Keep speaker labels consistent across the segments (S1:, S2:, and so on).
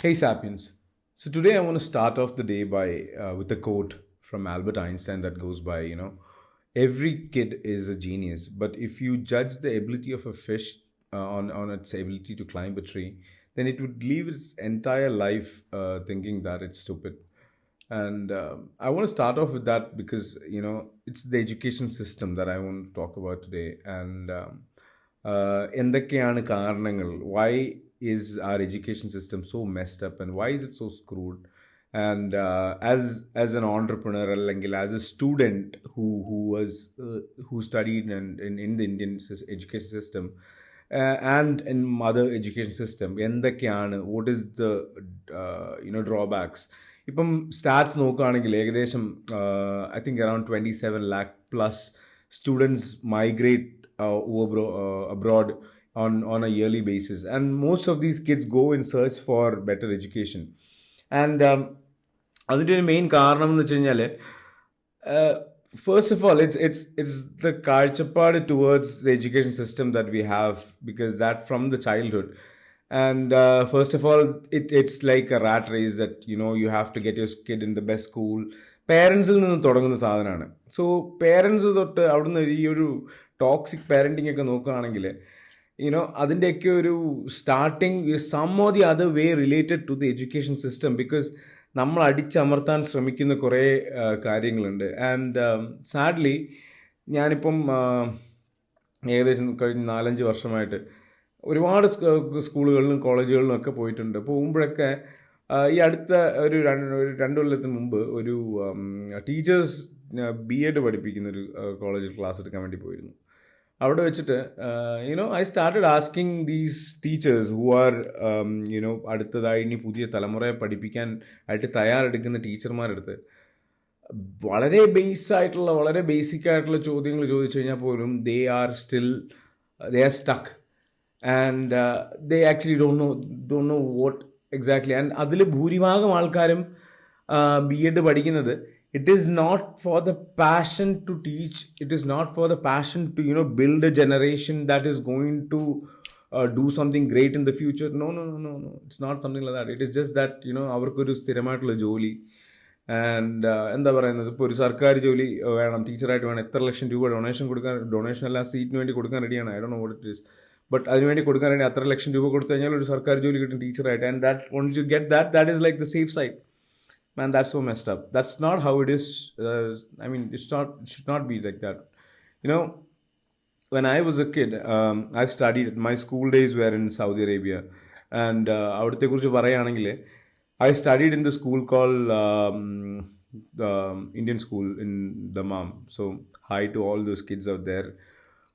S1: Hey Sapiens. So today I want to start off the day by with a quote from Albert Einstein that goes by, every kid is a genius, but if you judge the ability of a fish on its ability to climb a tree, then it would live its entire life thinking that it's stupid. And I want to start off with that because it's the education system that I want to talk about today. And എന്തൊക്കെയാണ് കാരണങ്ങൾ? Why is our education system so messed up and why is it so screwed? And as an entrepreneur, അല്ലെങ്കിൽ as a student who studied in the Indian education system and in other education system, എന്തൊക്കെയാണ്, what is the drawbacks? ഇപ്പം stats നോക്കുകയാണെങ്കിൽ ഏകദേശം I think around 27 lakh plus students migrate abroad on a yearly basis, and most of these kids go in search for better education. And അതിൻ്റെ ഒരു main കാരണം എന്ന് വെച്ച് കഴിഞ്ഞാൽ, first of all, it's the കാഴ്ചപ്പാട് towards the education system that we have, because that from the childhood. And first of all, it's like a rat race that you have to get your kid in the best school. പേരൻസിൽ നിന്ന് തുടങ്ങുന്ന സാധനമാണ്. So parents തൊട്ട് അവിടുന്ന് ഈ ഒരു toxic parenting ഒക്കെ നോക്കുകയാണെങ്കിൽ അതിൻ്റെയൊക്കെ ഒരു starting some or the other way related to the education system, because നമ്മൾ അടിച്ചമർത്താൻ ശ്രമിക്കുന്ന കുറേ കാര്യങ്ങളുണ്ട്. ആൻഡ് സാഡ്ലി ഞാനിപ്പം ഏകദേശം കഴിഞ്ഞ 4-5 വർഷമായിട്ട് ഒരുപാട് സ്കൂളുകളിലും കോളേജുകളിലും ഒക്കെ പോയിട്ടുണ്ട്. പോകുമ്പോഴൊക്കെ ഈ അടുത്ത ഒരു 2 കൊല്ലത്തിന് മുമ്പ് ഒരു ടീച്ചേഴ്സ് BEd പഠിപ്പിക്കുന്ന ഒരു കോളേജിൽ ക്ലാസ് എടുക്കാൻ വേണ്ടി പോയിരുന്നു. അവിടെ വെച്ചിട്ട് I started asking these teachers who are അടുത്തതായി ഇനി പുതിയ തലമുറയെ പഠിപ്പിക്കാൻ ആയിട്ട് തയ്യാറെടുക്കുന്ന ടീച്ചർമാരെടുത്ത് വളരെ വളരെ ബേസിക് ആയിട്ടുള്ള ചോദ്യങ്ങൾ ചോദിച്ചു കഴിഞ്ഞാൽ പോലും they are stuck. And they actually don't know what exactly. And അതിൽ ഭൂരിഭാഗം ആൾക്കാരും BEd പഠിക്കുന്നത്, it is not for the passion to teach, it is not for the passion to build a generation that is going to do something great in the future. No, it's not something like that. It is just that അവർക്കൊരു സ്ഥിരമായിട്ടുള്ള ജോലി. And എന്താ പറയുന്നത്, ഇപ്പോൾ ഒരു സർക്കാർ ജോലി വേണം, ടീച്ചറായിട്ട് വേണം, എത്ര ലക്ഷം രൂപ ഡൊണേഷൻ എല്ലാം സീറ്റിന് വേണ്ടി കൊടുക്കാൻ റെഡിയാണ്. I don't know what it is, but അതിനുവേണ്ടി കൊടുക്കാൻ വേണ്ടി അത്ര ലക്ഷം രൂപ കൊടുത്തു കഴിഞ്ഞാൽ ഒരു സർക്കാർ ജോലി കിട്ടും ടീച്ചറായിട്ട്. And that once you get that is like the safe side. Man, that's so messed up. That's not how it is. It should not be like that. When I was a kid, I've studied, my school days were in Saudi Arabia. And അവിടുത്തെ കുറിച്ച് പറയുകയാണെങ്കിൽ, I studied in the school called the Indian school in Dammam. So hi to all those kids out there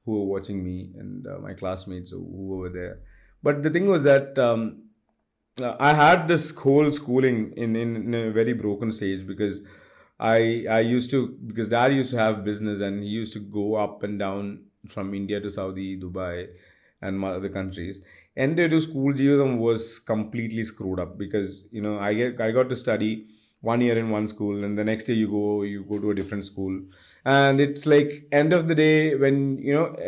S1: who were watching me and my classmates who were there. But the thing was that I had this whole schooling in a very broken stage, because I used to, because dad used to have business and he used to go up and down from India to Saudi, Dubai and other countries. And the school jeevitham was completely screwed up, because I got to study 1 year in one school, and the next year you go to a different school. And it's like end of the day when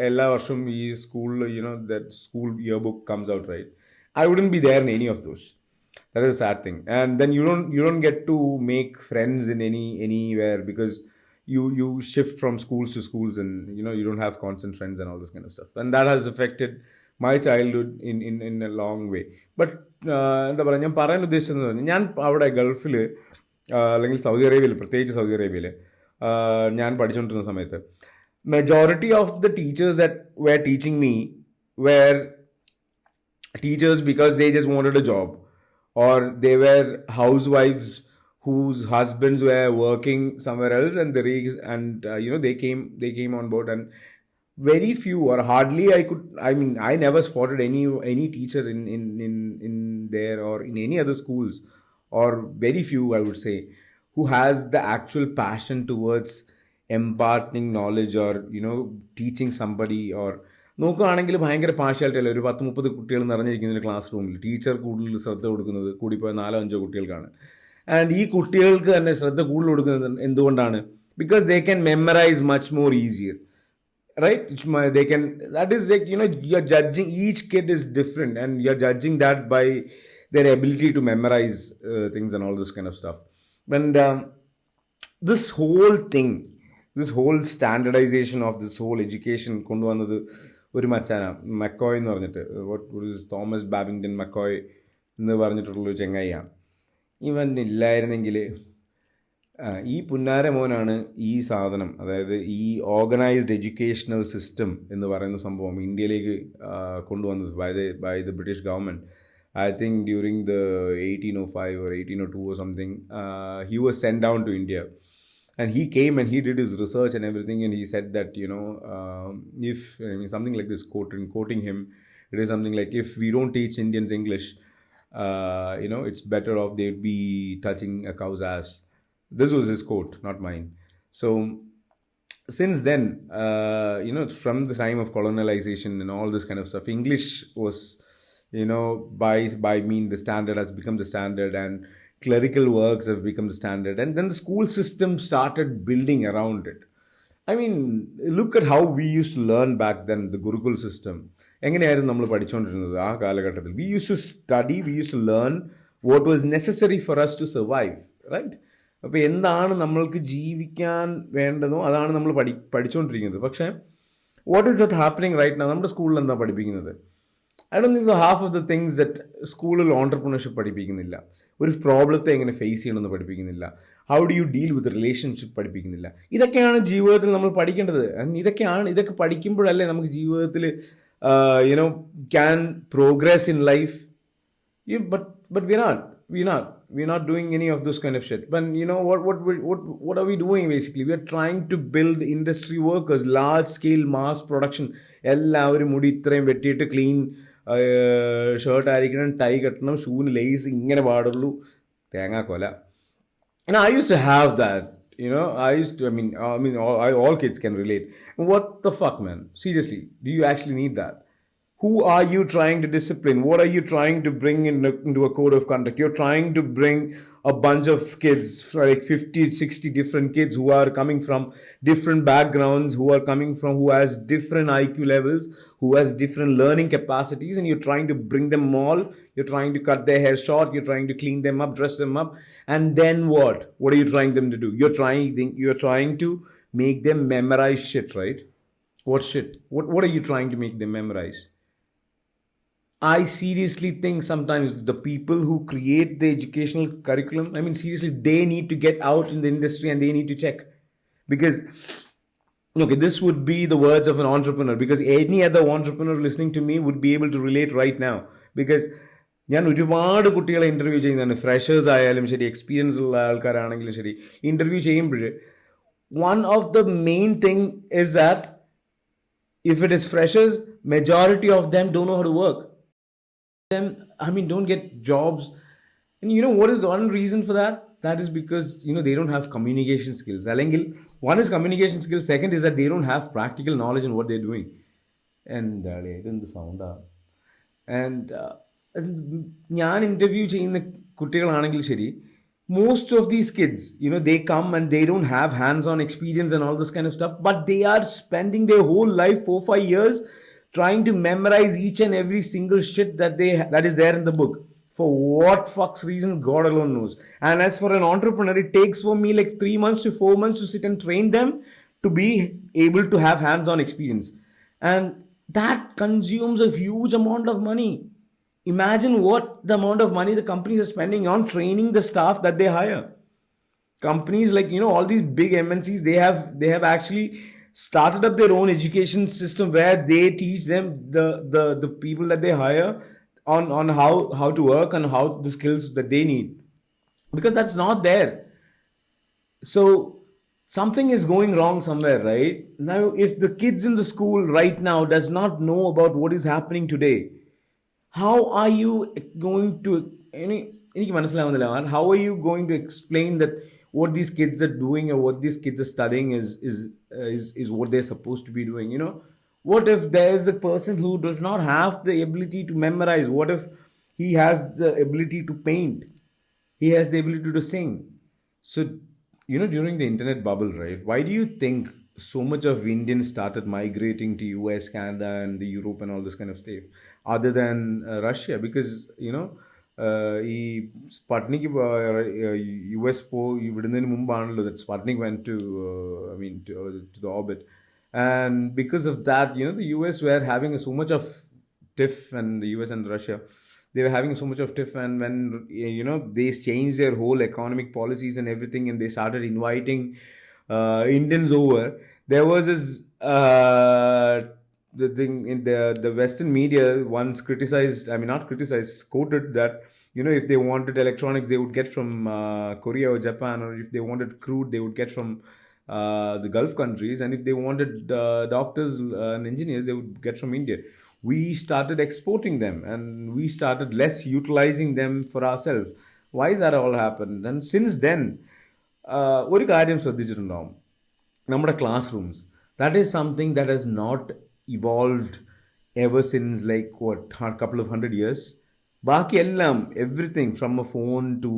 S1: ella varsham ee school that school yearbook comes out, right? I wouldn't be there in any of those. That is a sad thing. And then you don't get to make friends in anywhere, because you shift from schools to schools, and you don't have constant friends and all this kind of stuff. And that has affected my childhood in a long way. But എന്താ പറയുക, ഞാൻ പറയാൻ ഉദ്ദേശിച്ചത്, ഞാൻ അവിടെ ഗൾഫിൽ അല്ലെങ്കിൽ Saudi അറേബ്യയിൽ, പ്രത്യേകിച്ച് സൗദി അറേബ്യയിൽ ഞാൻ പഠിച്ചുകൊണ്ടിരുന്ന സമയത്ത് majority of the teachers that were teaching me were teachers because they just wanted a job, or they were housewives whose husbands were working somewhere else, and they came on board. And very few, or hardly I never spotted any teacher in there or in any other schools, or very few I would say, who has the actual passion towards imparting knowledge or teaching somebody. Or നോക്കുകയാണെങ്കിൽ ഭയങ്കര partiality അല്ല. ഒരു 10-30 കുട്ടികൾ നിറഞ്ഞിരിക്കുന്ന ഒരു class റൂമിൽ teacher കൂടുതൽ ശ്രദ്ധ കൊടുക്കുന്നത് കൂടിപ്പോയ 4-5 കുട്ടികൾക്കാണ്. ആൻഡ് ഈ കുട്ടികൾക്ക് തന്നെ ശ്രദ്ധ കൂടുതൽ കൊടുക്കുന്നത് എന്തുകൊണ്ടാണ്? Because they can memorize much more easier, right? They can, that is like, you're judging, each kid is different, and you're judging that by their ability to memorize things and all this kind of stuff. And this whole thing, this whole standardization of this whole education കൊണ്ടുവന്നത് ഒരു മച്ചാന McCoy എന്ന് പറഞ്ഞിട്ട്, what Thomas Babington McCoy എന്ന് പറഞ്ഞിട്ടുള്ളൊരു ചെങ്ങായിയാണ്. ഇവൻ ഇല്ലായിരുന്നെങ്കിൽ ഈ പുന്നാര മോനാണ് ഈ സാധനം, അതായത് ഈ ഓർഗനൈസ്ഡ് എഡ്യൂക്കേഷണൽ സിസ്റ്റം എന്ന് പറയുന്ന സംഭവം ഇന്ത്യയിലേക്ക് കൊണ്ടുവന്നത് by the British government. I think during the 1805 or 1802 or something, he was sent down to India. And he came and he did his research and everything, and he said that, if, I mean, something like this, quoting him, it is something like, if we don't teach Indians English, it's better off they'd be touching a cow's ass. This was his quote, not mine. So since then, from the time of colonialization and all this kind of stuff, English was, by mean, the standard has become the standard, and clerical works have become the standard, and then the school system started building around it. I mean, look at how we used to learn back then, the Gurukul system. എങ്ങനെയായിരുന്നു നമ്മൾ പഠിച്ചുകൊണ്ടിരുന്നത് ആ കാലഘട്ടത്തിൽ? We used to study, we used to learn what was necessary for us to survive, right? അപ്പോൾ എന്താണ് നമ്മൾക്ക് ജീവിക്കാൻ വേണ്ടതോ അതാണ് നമ്മൾ പഠിച്ചുകൊണ്ടിരിക്കുന്നത്. പക്ഷേ what is that happening right now? നമ്മുടെ സ്കൂളിൽ എന്താ പഠിപ്പിക്കുന്നത്? I don't think so. Half of the things that സ്കൂളിൽ ഓണ്ടർപ്രണർഷിപ്പ് പഠിപ്പിക്കുന്നില്ല, ഒരു പ്രോബ്ലത്തെ എങ്ങനെ ഫേസ് ചെയ്യണമെന്ന് പഠിപ്പിക്കുന്നില്ല, how do you deal with relationship പഠിപ്പിക്കുന്നില്ല. ഇതൊക്കെയാണ് ജീവിതത്തിൽ നമ്മൾ പഠിക്കേണ്ടത്. ഇതൊക്കെ പഠിക്കുമ്പോഴല്ലേ നമുക്ക് ജീവിതത്തിൽ can progress in life. But we're not doing any of those kind of shit. But what are we doing basically? We are trying to build industry workers, large scale mass production. എല്ലാവരും മുടി ഇത്രയും വെട്ടിയിട്ട് clean shirt ആയിരിക്കണം, tie കെട്ടണം, ഷൂവിന് lace ഇങ്ങനെ പാടുള്ളൂ, തേങ്ങാക്കൊല. And I used to have that, all kids can relate. What the fuck, man? Seriously, do you actually need that? Who are you trying to discipline? What are you trying to bring into a code of conduct? You're trying to bring a bunch of kids, like 50, 60 different kids who are coming from different backgrounds, who has different IQ levels, who has different learning capacities, and you're trying to bring them all. You're trying to cut their hair short. You're trying to clean them up, dress them up. And then what? What are you trying them to do? You're trying to make them memorize shit, right? What shit? What are you trying to make them memorize? I seriously think sometimes the people who create the educational curriculum, seriously, they need to get out in the industry and they need to check. Because, this would be the words of an entrepreneur, because any other entrepreneur listening to me would be able to relate right now. Because ഞാൻ ഒരുപാട് കുട്ടികളെ interview ചെയ്യുന്നതാണ്, freshers ആയാലും ശരി, experience ഉള്ള ആൾക്കാരാണെങ്കിലും ശരി. Interview ചെയ്യുമ്പോൾ one of the main thing is that if it is freshers, majority of them don't know how to work. Don't get jobs. And what is one reason for that? That is because, they don't have communication skills. One is communication skills. Second is that they don't have practical knowledge in what they're doing. And the sound. And ഞാൻ interview ചെയ്യുന്ന കുട്ടികളാണെങ്കിൽ ശരി, most of these kids, they come and they don't have hands-on experience and all this kind of stuff, but they are spending their whole life, 4-5 years, trying to memorize each and every single shit that is there in the book. For what fuck's reason, God alone knows. And as for an entrepreneur, it takes for me like 3 months to 4 months to sit and train them to be able to have hands-on experience. And that consumes a huge amount of money. Imagine what the amount of money the companies are spending on training the staff that they hire. Companies like, all these big MNCs, they have actually started up their own education system where they teach them the people that they hire on how to work and how the skills that they need, because that's not there. So something is going wrong somewhere, right? Now if the kids in the school right now does not know about what is happening today, how are you going to how are you going to explain that what these kids are doing or what these kids are studying is what they're supposed to be doing? What if there's a person who does not have the ability to memorize? What if he has the ability to paint? He has the ability to sing. So, during the internet bubble, right? Why do you think so much of Indians started migrating to US, Canada, and the Europe and all this kind of stuff, other than Russia? Because, ഈ സ്പട്നിക് US വിടുന്നതിന് മുമ്പാണല്ലോ that Sputnik went to to the orbit, and because of that, the US were having so much of tiff, and the US and Russia, they were having so much of tiff, and when they changed their whole economic policies and everything, and they started inviting Indians over. There was this the thing in the Western media once criticized, I mean not criticized, quoted that if they wanted electronics they would get from Korea or Japan, or if they wanted crude they would get from the Gulf countries, and if they wanted doctors and engineers they would get from India. We started exporting them, and we started less utilizing them for ourselves. Why is that all happened? And since then, ഒരു കാര്യം ശ്രദ്ധിച്ചിട്ടുണ്ടാവും, നമ്മുടെ class rooms, that is something that has not evolved ever since like what, a couple of 100 years. ബാക്കി എല്ലാം, everything from a phone to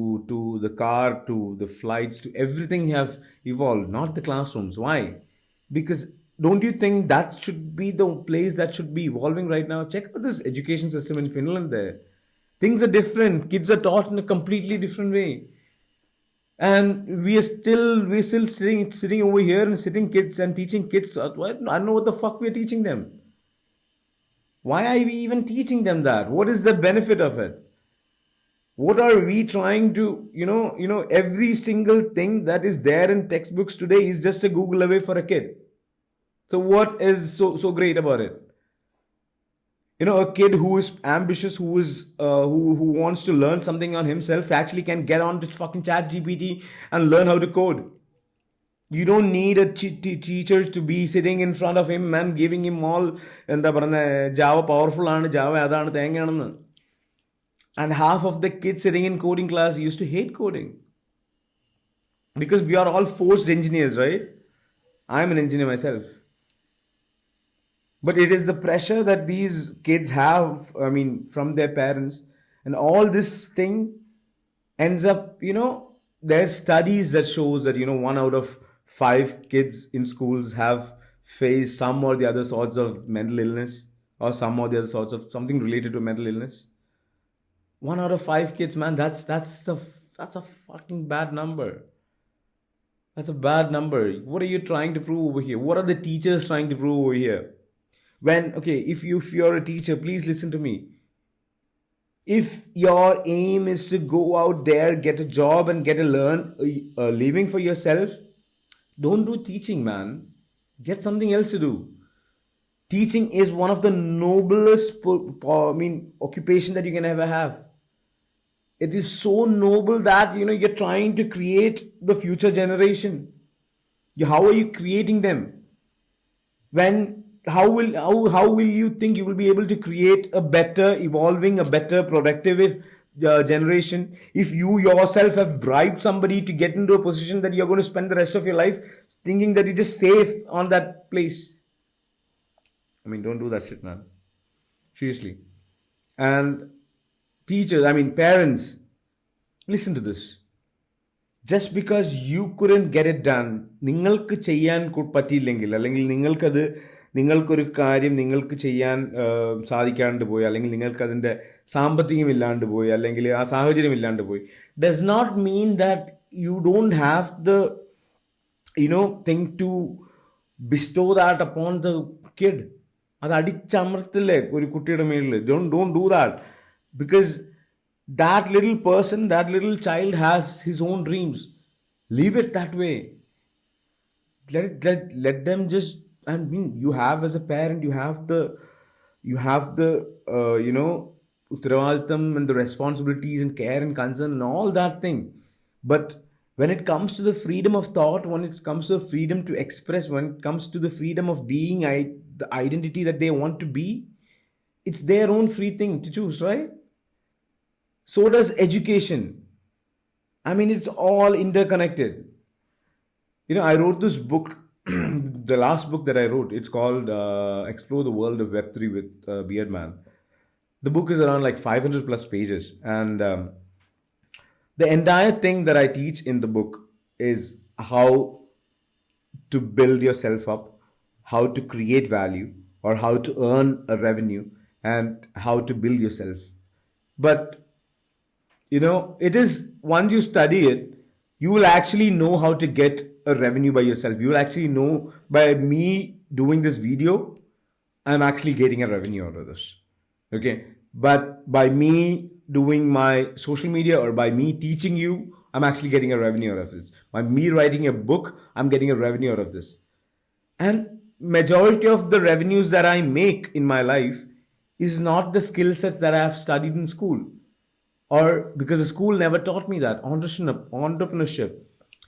S1: the car to the flights to everything have evolved, not the classrooms. Why? Because don't you think that should be the place that should be evolving right now? Check out this education system in Finland there. Things are different. Kids are taught in a completely different way. And we're still sitting over here and sitting kids and teaching kids. I don't know what the fuck we're teaching them. Why are we even teaching them that? What is the benefit of it? What are we trying to, every single thing that is there in textbooks today is just a Google away for a kid. So what is so great about it? A kid who is ambitious, who wants to learn something on himself, actually can get on to fucking chat GPT and learn how to code. You don't need a teacher to be sitting in front of him and giving him all Java powerful and Java adana thengannu. And half of the kids sitting in coding class used to hate coding, because we are all forced engineers, right? I'm an engineer myself. But it is the pressure that these kids have, from their parents, and all this thing ends up, there's studies that shows that, 1 out of 5 kids in schools have faced some or the other sorts of mental illness, or some or the other sorts of something related to mental illness. 1 out of 5 kids, man, that's a fucking bad number. That's a bad number. What are you trying to prove over here? What are the teachers trying to prove over here? If you're a teacher, please listen to me. If your aim is to go out there, get a job and get a living for yourself, don't do teaching, man. Get something else to do. Teaching is one of the noblest occupation that you can ever have. It is so noble that you're trying to create the future generation. How are you creating them? How will you think you will be able to create a better evolving, a better productive generation if you yourself have bribed somebody to get into a position that you're going to spend the rest of your life thinking that you're just safe on that place? Don't do that shit, man. Seriously. And teachers, parents, listen to this. Just because you couldn't get it done, നിങ്ങൾക്ക് ചെയ്യാൻ പറ്റിയില്ലെങ്കിൽ, അല്ലെങ്കിൽ നിങ്ങൾക്കൊരു കാര്യം നിങ്ങൾക്ക് ചെയ്യാൻ സാധിക്കാണ്ട് പോയി, അല്ലെങ്കിൽ നിങ്ങൾക്ക് അതിൻ്റെ സാമ്പത്തികം ഇല്ലാണ്ട് പോയി, അല്ലെങ്കിൽ ആ സാഹചര്യം ഇല്ലാണ്ട് പോയി, does not mean that you don't have the thing to bestow that upon the kid. അത് അടിച്ചമർത്തില്ലേ ഒരു കുട്ടിയുടെ മേളിൽ? Don't do that, because that little person, that little child has his own dreams. Leave it that way. Let them just, you have, as a parent, you have the uttravaditham and the responsibilities and care and concern and all that thing. But when it comes to the freedom of thought, when it comes to the freedom to express, when it comes to the freedom of being the identity that they want to be, it's their own free thing to choose, right? So does education. It's all interconnected. I wrote this book, the last book that I wrote, it's called Explore the World of Web3 with BeardMan. The book is around like 500 plus pages. And the entire thing that I teach in the book is how to build yourself up, how to create value, or how to earn a revenue, and how to build yourself. But it is, once you study it, you will actually know how to get a revenue by yourself. You will actually know, by me doing this video, I'm actually getting a revenue out of this. Okay. But by me doing my social media, or by me teaching you, I'm actually getting a revenue out of this. By me writing a book, I'm getting a revenue out of this. And majority of the revenues that I make in my life is not the skill sets that I have studied in school, or because the school never taught me that. Entrepreneurship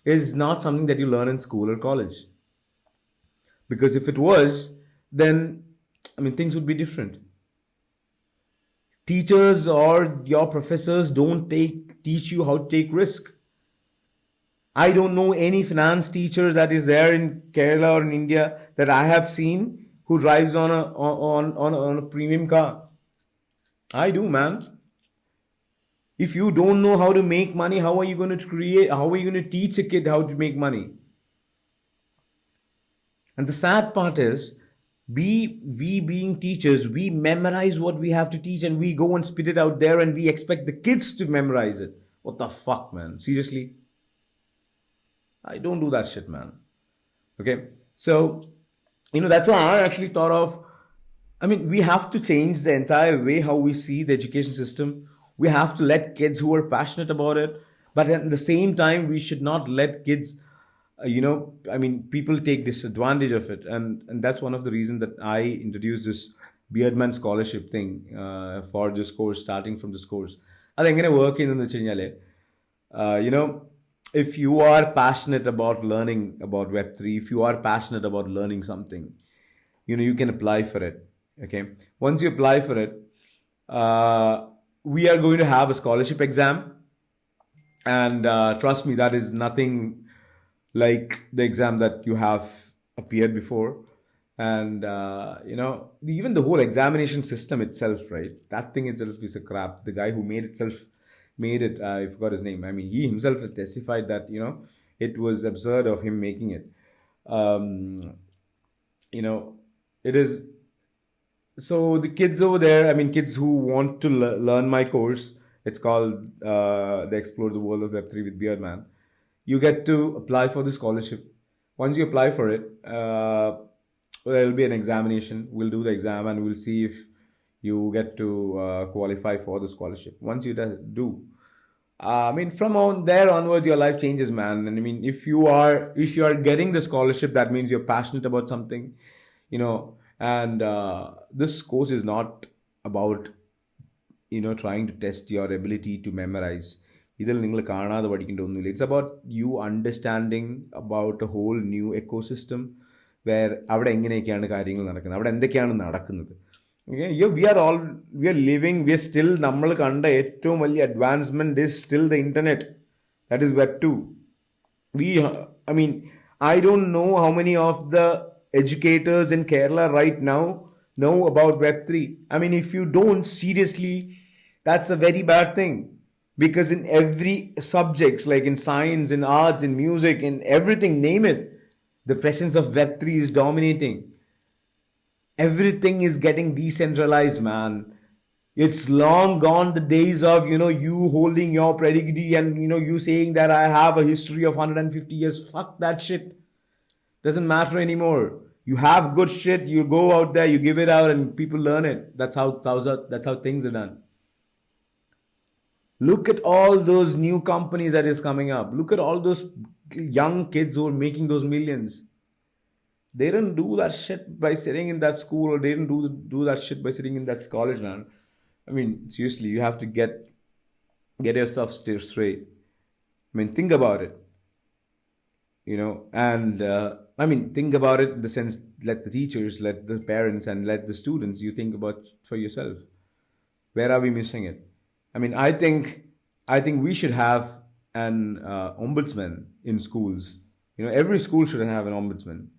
S1: is not something that you learn in school or college. Because if it was, then things would be different. Teachers or your professors don't teach you how to take risk. I don't know any finance teacher that is there in Kerala or in India that I have seen who drives on a premium car. I do, man. If you don't know how to make money, how are you going to create? How are you going to teach a kid how to make money? And the sad part is, we being teachers, we memorize what we have to teach and we go and spit it out there and we expect the kids to memorize it. What the fuck, man? Seriously? I don't do that shit, man. Okay? So, that's why I actually thought of, we have to change the entire way how we see the education system. We have to let kids who are passionate about it, but at the same time, we should not let kids, people take disadvantage of it. And that's one of the reasons that I introduced this BeardMan's scholarship thing for this course, starting from this course. That's work in if you are passionate about learning about Web3, if you are passionate about learning something, you can apply for it. Okay. Once you apply for it, we are going to have a scholarship exam. And trust me, that is nothing like the exam that you have appeared before. And, even the whole examination system itself, right? That thing itself is a crap. The guy who made it, I forgot his name. He himself testified that, it was absurd of him making it. It is. So the kids over there, kids who want to learn my course, it's called the Explore the World of Web3 with BeardMan. You get to apply for the scholarship. Once you apply for it, there will be an examination. We'll do the exam and we'll see if you get to qualify for the scholarship. Once you do, from on there onwards, your life changes, man. And if you are getting the scholarship, that means you're passionate about something, And this course is not about, trying to test your ability to memorize. It's about you understanding about a whole new ecosystem where okay, we are living, we are still, advancement is still the internet. That is Web 2. I don't know how many of the educators in Kerala right now know about Web3. If you don't, seriously, that's a very bad thing. Because in every subjects, like in science, in arts, in music, in everything, name it, the presence of Web3 is dominating. Everything is getting decentralized, man. It's long gone the days of, you holding your pedigree and, you saying that I have a history of 150 years. Fuck that shit. Doesn't matter anymore. You have good shit, you go out there, you give it out, and people learn it. That's how things are done. Look at all those new companies that is coming up. Look at all those young kids who are making those millions. They didn't do that shit by sitting in that school, or they didn't do that shit by sitting in that college, man. Seriously, you have to get yourself straight. Think about it. Think about it in the sense, let the teachers, let the parents, and let the students, you think about for yourself. Where are we missing it? I think we should have an ombudsman in schools. Every school should have an ombudsman.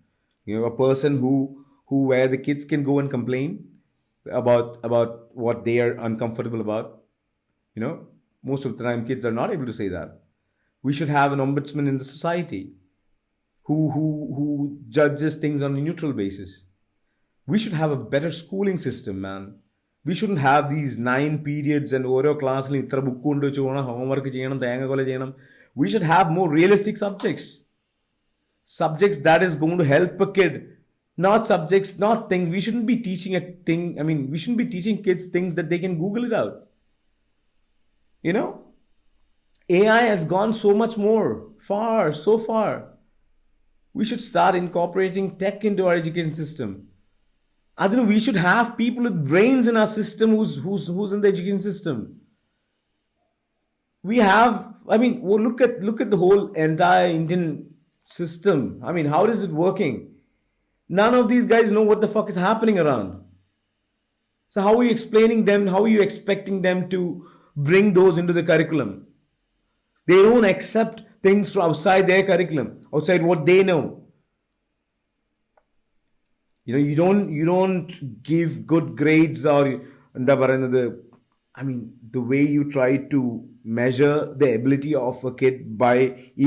S1: A person who where the kids can go and complain about what they are uncomfortable about. Most of the time kids are not able to say that. We should have an ombudsman in the society who judges things on a neutral basis. We should have a better schooling system, man. We shouldn't have these 9 periods and ഓരോ ക്ലാസ്സിലും ഇത്ര book കൊണ്ട് വെച്ച് പോകണം, homework ചെയ്യണം, തേങ്ങ കൊല ചെയ്യണം. We should have more realistic subjects. Subjects that is going to help a kid. Not subjects, not things. We shouldn't be teaching a thing. I mean, we shouldn't be teaching kids things that they can Google it out. You know? AI has gone so much more, far, so far. We should start incorporating tech into our education system. I don't know, we should have people with brains in our system who's in the education system. We have, I mean, well, look at the whole entire Indian system. I mean, how is it working? None of these guys know what the fuck is happening around. So how are you explaining them? How are you expecting them to bring those into the curriculum? They don't accept things from outside their curriculum, outside what they know. You know, you don't give good grades or I mean, the way you try to measure the ability of a kid by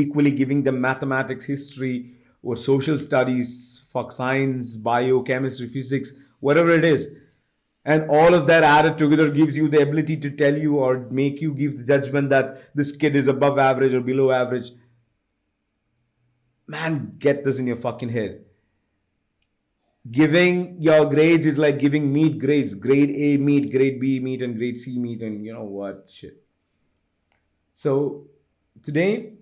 S1: equally giving them mathematics, history, or social studies, fuck science, bio, chemistry, physics, whatever it is. And all of that added together gives you the ability to tell you or make you give the judgment that this kid is above average or below average. Man, get this in your fucking head. Giving your grades is like giving meat grades. Grade A meat, grade B meat, and grade C meat, and you know what shit. So today,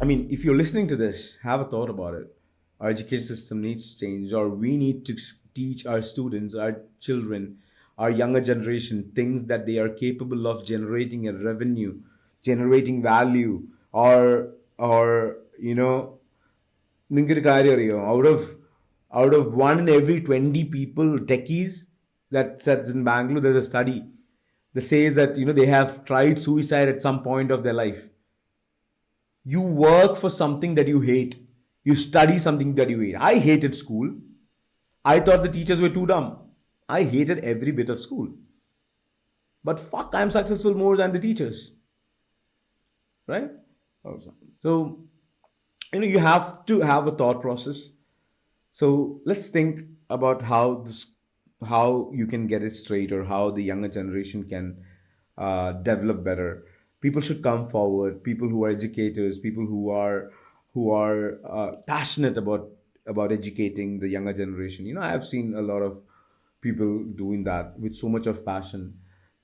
S1: I mean, if you're listening to this, have a thought about it. Our education system needs to change, or we need to teach our students, our children, our younger generation things that they are capable of generating a revenue, generating value, or you know, out of 1 in every 20 people, techies, that's in Bangalore, there's a study that says that, you know, they have tried suicide at some point of their life. You work for something that you hate. You study something that you hate. I hated school. I thought the teachers were too dumb. I hated every bit of school. But fuck, I'm successful more than the teachers. Right? So, you know, you have to have a thought process. So let's think about how you can get it straight, or how the younger generation can develop better. People should come forward. People who are educators, people who are passionate about educating the younger generation. You know, I have seen a lot of people doing that with so much of passion,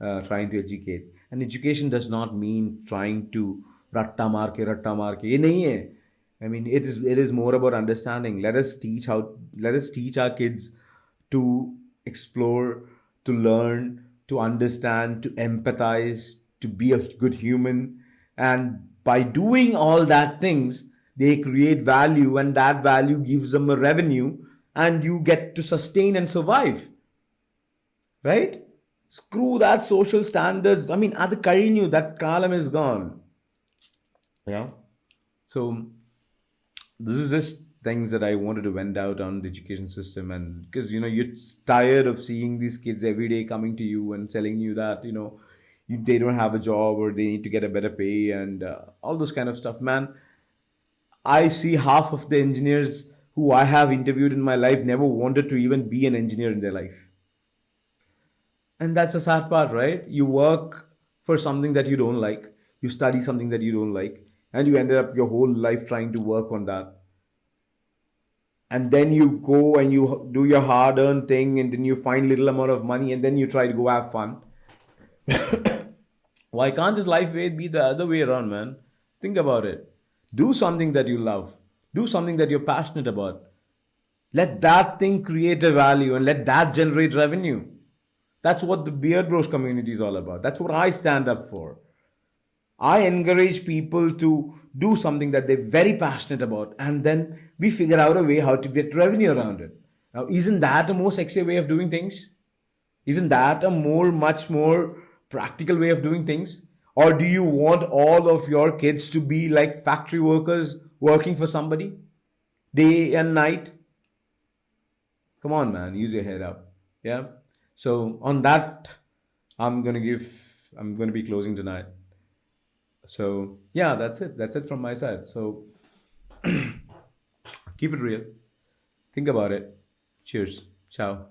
S1: trying to educate. And education does not mean trying to ratta marke. Ye nahi hai. I mean, it is more about understanding. Let us teach our kids to explore, to learn, to understand, to empathize, to be a good human. And by doing all that things, they create value, and that value gives them a revenue, and you get to sustain and survive. Right? Screw that social standards. I mean, adu kazhinju, that kalam is gone. Yeah. So this is just things that I wanted to vent out on the education system. And because, you know, you're tired of seeing these kids every day coming to you and telling you that, you know, they don't have a job, or they need to get a better pay, and all this kind of stuff. Man, I see half of the engineers who I have interviewed in my life never wanted to even be an engineer in their life. And that's a sad part, right? You work for something that you don't like, you study something that you don't like, and you ended up your whole life trying to work on that. And then you go and you do your hard-earned thing, and then you find little amount of money, and then you try to go have fun. Why can't this life be the other way around, man? Think about it. Do something that you love. Do something that you're passionate about. Let that thing create a value, and let that generate revenue. That's what the Beard Bros community is all about. That's what I stand up for. I encourage people to do something that they're very passionate about, and then we figure out a way how to get revenue around it. Now, isn't that a more sexier way of doing things? Isn't that a much more practical way of doing things? Or do you want all of your kids to be like factory workers working for somebody day and night? Come on, man, use your head up. Yeah. So on that, I'm going to be closing tonight. So yeah, that's it from my side. So keep it real, think about it. Cheers. Ciao.